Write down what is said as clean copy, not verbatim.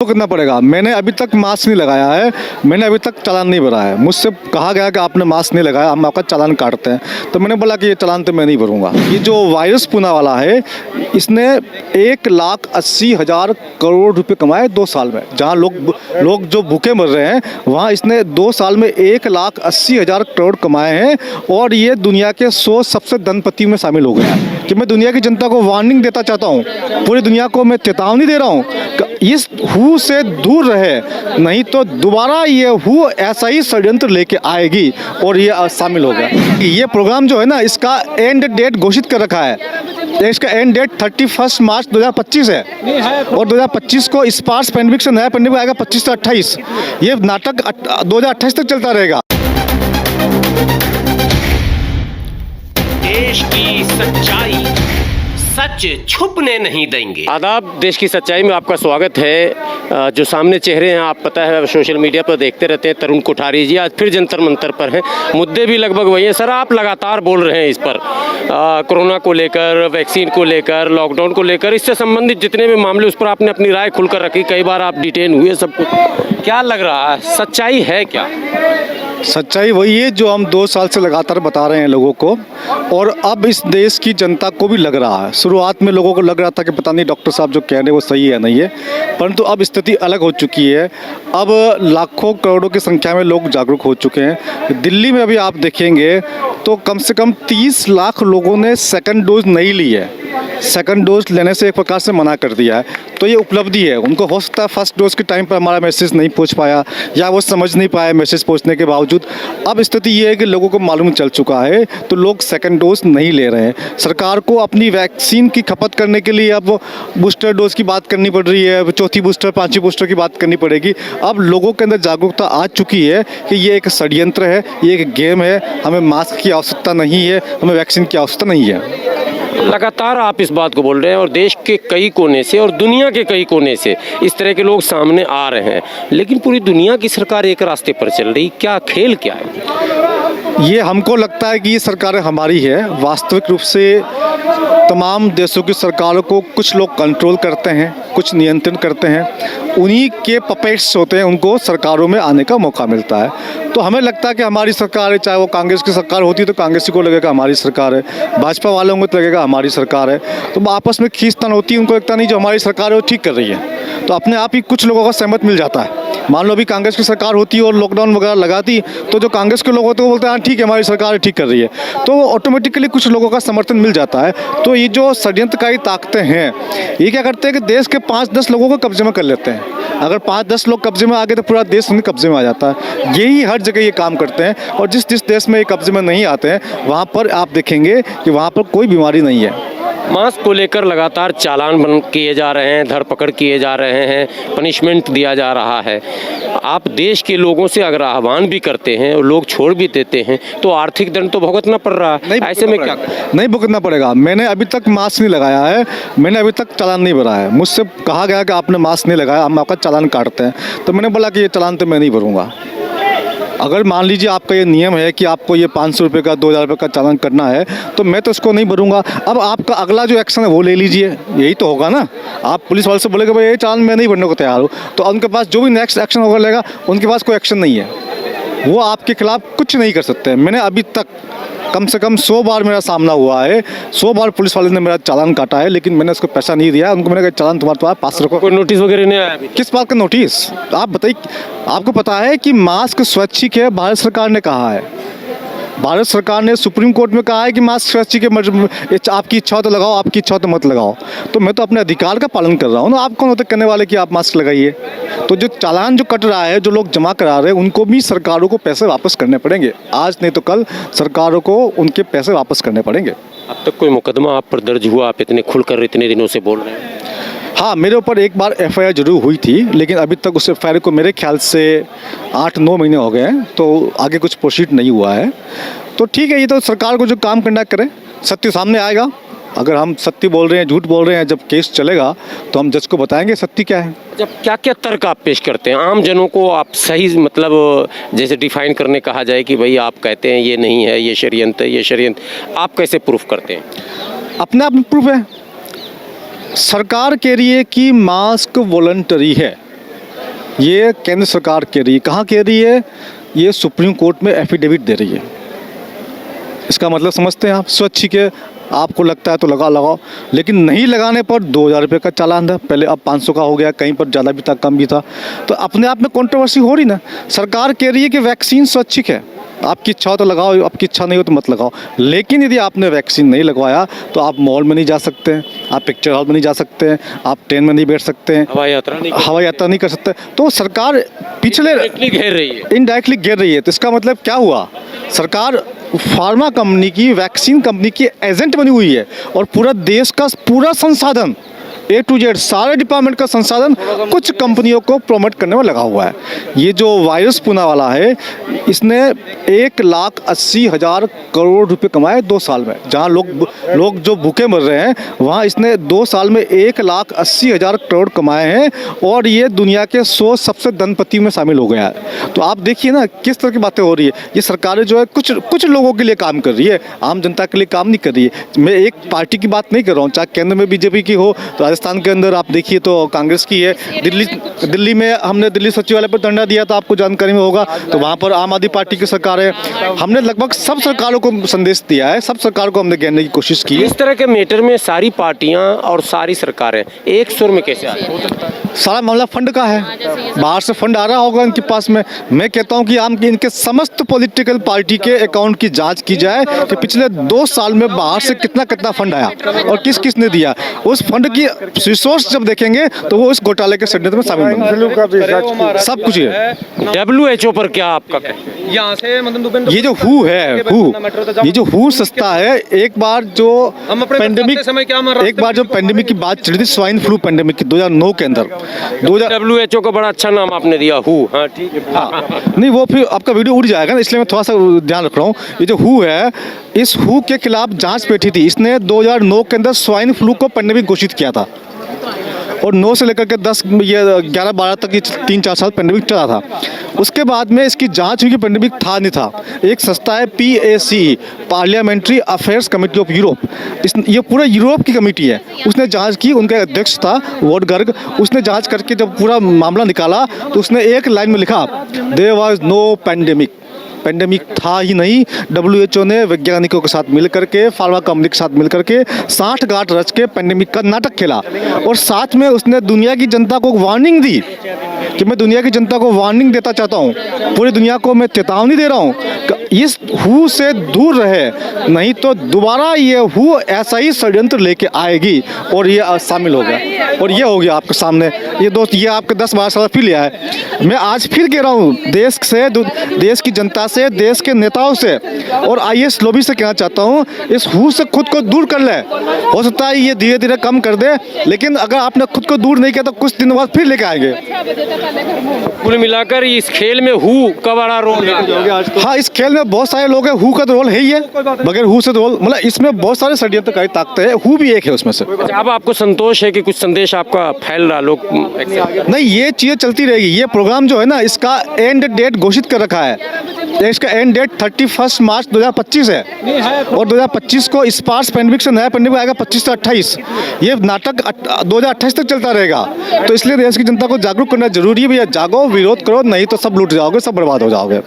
तो करना पड़ेगा। मैंने अभी तक मास्क नहीं लगाया है, मैंने अभी तक चालान नहीं भरा है। मुझसे कहा गया कि आपने मास्क नहीं लगाया, हम आपका चालान काटते हैं। तो मैंने बोला कि ये चालान तो मैं नहीं भरूंगा। ये जो वायरस पूना वाला है, इसने 1,80,000 करोड़ रुपए कमाए 2 साल में। जहाँ लोग जो भूखे मर रहे हैं, वहाँ इसने 2 साल में 1,80,000 करोड़ कमाए हैं। और ये दुनिया के 100 सबसे धनपति में शामिल हो गया है। कि मैं दुनिया की जनता को वार्निंग देता चाहता हूँ, पूरी दुनिया को मैं चेतावनी दे रहा हूँ, इस हु से दूर रहे, नहीं तो दोबारा ये हु ऐसा ही षड्यंत्र लेके आएगी और ये शामिल होगा। ये प्रोग्राम जो है ना, इसका एंड डेट घोषित कर रखा है। इसका एंड डेट 31 मार्च 2025 है और 2025 को स्पार्स पेंडेमिक से नया पेंडेमिक आएगा 25 से 28। ये नाटक 2028 तक चलता रहेगा। देश की सच्चाई सच छुपने नहीं देंगे। आदाब, देश की सच्चाई में आपका स्वागत है। जो सामने चेहरे हैं, आप पता है सोशल मीडिया पर देखते रहते हैं। तरुण कोठारी जी आज फिर जंतर मंतर पर हैं। मुद्दे भी लगभग वही हैं। सर, आप लगातार बोल रहे हैं इस पर, कोरोना को लेकर, वैक्सीन को लेकर, लॉकडाउन को लेकर, इससे संबंधित जितने भी मामले, उस पर आपने अपनी राय खुलकर रखी। कई बार आप डिटेन हुए, सब कुछ। क्या लग रहा है, सच्चाई है क्या? सच्चाई वही है जो हम 2 साल से लगातार बता रहे हैं लोगों को, और अब इस देश की जनता को भी लग रहा है। शुरुआत में लोगों को लग रहा था कि पता नहीं डॉक्टर साहब जो कह रहे हैं वो सही है नहीं है, परंतु अब स्थिति अलग हो चुकी है। अब लाखों करोड़ों की संख्या में लोग जागरूक हो चुके हैं। दिल्ली में अभी आप देखेंगे तो कम से कम 30 लाख लोगों ने सेकंड डोज नहीं ली है। सेकंड डोज लेने से एक प्रकार से मना कर दिया है। तो ये उपलब्धि है। उनको हो सकता है फर्स्ट डोज के टाइम पर हमारा मैसेज नहीं पहुंच पाया, या वो समझ नहीं पाया मैसेज पहुंचने के बावजूद। अब स्थिति ये है कि लोगों को मालूम चल चुका है, तो लोग सेकंड डोज नहीं ले रहे हैं। सरकार को अपनी वैक्सीन की खपत करने के लिए अब बूस्टर डोज की बात करनी पड़ रही है, चौथी बूस्टर, 5वीं बूस्टर की बात करनी पड़ेगी। अब लोगों के अंदर जागरूकता आ चुकी है कि ये एक षड्यंत्र है, ये एक गेम है। हमें मास्क की आवश्यकता नहीं है, हमें वैक्सीन की आवश्यकता नहीं है। लगातार आप इस बात को बोल रहे हैं और देश के कई कोने से और दुनिया के कई कोने से इस तरह के लोग सामने आ रहे हैं, लेकिन पूरी दुनिया की सरकार एक रास्ते पर चल रही। क्या खेल क्या है? ये हमको लगता है कि ये सरकारें हमारी है। वास्तविक रूप से तमाम देशों की सरकारों को कुछ लोग कंट्रोल करते हैं, कुछ नियंत्रण करते हैं। उन्हीं के पपेट्स होते हैं, उनको सरकारों में आने का मौका मिलता है। तो हमें लगता है कि हमारी सरकार है। चाहे वो कांग्रेस की सरकार होती तो कांग्रेसी को लगेगा हमारी सरकार है, भाजपा वालों को तो लगेगा हमारी सरकार है। तो आपस में खींचतान होती है, उनको लगता नहीं जो हमारी सरकार है वो ठीक कर रही है। तो अपने आप ही कुछ लोगों का सहमत मिल जाता है। मान लो अभी कांग्रेस की सरकार होती और लॉकडाउन वगैरह लगाती, तो जो कांग्रेस के लोग होते हैं वो बोलते हैं हाँ ठीक है, हमारी सरकार ठीक कर रही है। तो ऑटोमेटिकली कुछ लोगों का समर्थन मिल जाता है। तो ये जो षड्यंत्रकारी ताकतें हैं, ये क्या करते हैं कि देश के 5-10 लोगों को कब्जे में कर लेते हैं। अगर 5-10 लोग कब्जे में आ गए तो पूरा देश उनके कब्जे में आ जाता है। यही हर जगह ये काम करते हैं। और जिस देश में ये कब्जे में नहीं आते हैं, वहाँ पर आप देखेंगे कि वहाँ पर कोई बीमारी नहीं है। मास्क को लेकर लगातार चालान बन किए जा रहे हैं, धरपकड़ किए जा रहे हैं, पनिशमेंट दिया जा रहा है। आप देश के लोगों से अगर आह्वान भी करते हैं और लोग छोड़ भी देते हैं, तो आर्थिक दंड तो भुगतना पड़ रहा है। ऐसे में क्या करें? नहीं भुगतना पड़ेगा। मैंने अभी तक मास्क नहीं लगाया है, मैंने अभी तक चालान नहीं भरा है। मुझसे कहा गया कि आपने मास्क नहीं लगाया, हम आपका चालान काटते हैं। तो मैंने बोला कि ये चालान तो मैं नहीं भरूंगा। अगर मान लीजिए आपका ये नियम है कि आपको ये 500 रुपये का, 2000 रुपये का चालान करना है, तो मैं तो इसको नहीं भरूंगा। अब आपका अगला जो एक्शन है वो ले लीजिए, यही तो होगा ना। आप पुलिस वाले से बोलेगा भाई ये चालान मैं नहीं भरने को तैयार हूँ, तो उनके पास जो भी नेक्स्ट एक्शन होगा लेगा, उनके पास कोई एक्शन नहीं है। वो आपके खिलाफ कुछ नहीं कर सकते। मैंने अभी तक कम से कम 100 बार मेरा सामना हुआ है, 100 बार पुलिस वाले ने मेरा चालान काटा है, लेकिन मैंने उसको पैसा नहीं दिया। उनको मैंने कहा चालान तुम्हारे पास पास रखो। कोई नोटिस वगैरह नहीं आया अभी? किस बात का नोटिस? आप बताइए। आपको पता है कि मास्क स्वैच्छिक है, भारत सरकार ने कहा है। भारत सरकार ने सुप्रीम कोर्ट में कहा है कि मास्क स्वैच्छिक है, आपकी इच्छा हो तो लगाओ, आपकी इच्छा हो तो मत लगाओ। तो मैं तो अपने अधिकार का पालन कर रहा हूँ ना। आप कौन होते करने वाले कि आप मास्क लगाइए? तो जो चालान जो कट रहा है, जो लोग जमा करा रहे हैं, उनको भी सरकारों को पैसे वापस करने पड़ेंगे। आज नहीं तो कल सरकारों को उनके पैसे वापस करने पड़ेंगे। अब तक कोई मुकदमा आप पर दर्ज हुआ? आप इतने खुलकर इतने दिनों से बोल रहे हैं। हाँ, मेरे ऊपर एक बार FIR जरूर हुई थी, लेकिन अभी तक उस FIR को मेरे ख्याल से 8-9 महीने हो गए हैं, तो आगे कुछ प्रोसीड नहीं हुआ है। तो ठीक है, ये तो सरकार को जो काम करना करे, सत्य सामने आएगा। अगर हम सत्य बोल रहे हैं, झूठ बोल रहे हैं, जब केस चलेगा तो हम जज को बताएंगे सत्य क्या है। जब क्या क्या तर्क आप पेश करते हैं आम जनों को, आप सही मतलब जैसे डिफाइन करने कहा जाए कि भाई आप कहते हैं ये नहीं है, ये षड्यंत्र है, ये षड्यंत्र, आप कैसे प्रूफ करते हैं? अपने आप में प्रूफ है। सरकार कह रही है कि मास्क वॉलंटरी है, ये केंद्र सरकार कह रही है। कहाँ कह रही है? ये सुप्रीम कोर्ट में एफिडेविट दे रही है। इसका मतलब समझते हैं आप? स्वच्छ के आपको लगता है तो लगाओ, लेकिन नहीं लगाने पर 2000 रुपये का चालान था। पहले अब 500 का हो गया, कहीं पर ज़्यादा भी था, कम भी था। तो अपने आप में कंट्रोवर्सी हो रही ना। सरकार कह रही है कि वैक्सीन स्वैच्छिक है, आपकी इच्छा हो तो लगाओ, आपकी इच्छा नहीं हो तो मत लगाओ। लेकिन यदि आपने वैक्सीन नहीं लगवाया तो आप मॉल में नहीं जा सकते हैं, आप पिक्चर हॉल में नहीं जा सकते हैं, आप ट्रेन में नहीं बैठ सकते हैं, हवाई यात्रा नहीं कर सकते। तो सरकार पिछले घेर रही है, इनडायरेक्टली घेर रही है। तो इसका मतलब क्या हुआ? सरकार फार्मा कंपनी की, वैक्सीन कंपनी की एजेंट बनी हुई है और पूरा देश का पूरा संसाधन A to Z सारे डिपार्टमेंट का संसाधन कुछ कंपनियों को प्रमोट करने में लगा हुआ है। ये जो वायरस पुणे वाला है, इसने 1,80,000 करोड़ रुपए कमाए 2 साल में। जहाँ लोग जो भूखे मर रहे हैं, वहाँ इसने 2 साल में 1,80,000 करोड़ कमाए हैं और ये दुनिया के 100 सबसे धनपति में शामिल हो गया है। तो आप देखिए ना किस तरह की बातें हो रही है। ये सरकारें जो है कुछ लोगों के लिए काम कर रही है, आम जनता के लिए काम नहीं कर रही है। मैं एक पार्टी की बात नहीं कर रहा हूँ, चाहे केंद्र में बीजेपी की हो, तो राजस्थान के अंदर आप देखिए तो कांग्रेस की है। दिल्ली में हमने दिल्ली सचिवालय पर धरना दिया था, आपको जानकारी में होगा, तो वहाँ पर आम आदमी पार्टी की सरकार है। हमने लगभग सब सरकारों को संदेश दिया है, सब सरकारों को हमने कहने की कोशिश की है। इस तरह के मैटर में सारी पार्टियां और सारी सरकारें एक सुर में कैसे आती हैं? सारा मामला फंड का है, बाहर से फंड आ रहा होगा इनके पास में। मैं कहता हूं कि इनके समस्त पॉलिटिकल पार्टी के अकाउंट की जांच की जाए कि पिछले 2 साल में बाहर से कितना कितना फंड आया और किस किस ने दिया। उस फंड की रिसोर्स जब देखेंगे तो वो इस घोटाले के षड्यंत्र में शामिल होंगे। सब कुछ है। WHO पर क्या आपका यहाँ से मतलब ये जो हु है, ये जो हु संस्था है, एक बार जो पेंडेमिक की बात चली थी, स्वाइन फ्लू पेंडेमिक की 2009 के अंदर, WHO को बड़ा अच्छा नाम आपने दिया, हु। हाँ ठीक है। हाँ, नहीं वो फिर आपका वीडियो उड़ जाएगा ना, इसलिए मैं थोड़ा सा ध्यान रख रहा हूँ। ये जो हु है, इस हु के खिलाफ जांच बैठी थी। इसने 2009 के अंदर स्वाइन फ्लू को पेंडेमिक घोषित किया था और 9 से लेकर के 11-12 तक ये 3-4 साल पेंडेमिक चला था। उसके बाद में इसकी जांच हुई कि पेंडेमिक था नहीं था। एक संस्था है PACE, parliamentary affairs committee of Europe. ये पूरा यूरोप की कमेटी है, उसने जांच की। उनका अध्यक्ष था वोडगर्ग। उसने जांच करके जब पूरा मामला निकाला तो उसने एक लाइन में लिखा, there was no pandemic. Pandemic था ही नहीं। WHO ने वैज्ञानिकों के साथ मिल करके, फार्मा कंपनी के साथ मिल करके 60 गांठ रच के पेंडेमिक का नाटक खेला और साथ में उसने दुनिया की जनता को वार्निंग दी कि मैं दुनिया की जनता को वार्निंग देता चाहता हूँ, पूरी दुनिया को मैं चेतावनी दे रहा हूँ, इस हु से दूर रहे, नहीं तो दोबारा ये हु ऐसा ही षड्यंत्र लेके आएगी। और ये शामिल हो गया और ये हो गया आपके सामने। ये दोस्त, ये आपके 10-12 साल फिर लिया है। मैं आज फिर कह रहा हूँ, देश की जनता से, देश के नेताओं से और IAS लॉबी से कहना चाहता हूँ, इस हु से खुद को दूर कर ले। हो सकता है ये धीरे धीरे कम कर दे, लेकिन अगर आपने खुद को दूर नहीं किया तो कुछ दिन बाद फिर लेके आएंगे। कुल मिलाकर इस खेल में हु का बड़ा रोल है। हाँ, इस खेल में बहुत सारे लोग हैं, हु का तो रोल है ही है, बगैर हु से रोल, मतलब इसमें बहुत सारे षड्यंत्रकारी ताकतें हैं, हु भी एक है उसमें से। अब आपको संतोष है कि कुछ संदेश आपका फैल रहा, लोग नहीं, ये चीज़ें चलती रहेगी। ये प्रोग्राम जो है ना, इसका एंड डेट घोषित कर रखा है। इसका एंड डेट 31 मार्च 2025 है और 2025 को स्पार्स पेंडेमिक से नया पेंडेमिक आएगा 25 से 28। ये नाटक 2028 तक चलता रहेगा। तो इसलिए देश की जनता को जागरूक करना जरूरी है। भैया जागो, विरोध करो, नहीं तो सब लूट जाओगे, सब बर्बाद हो जाओगे।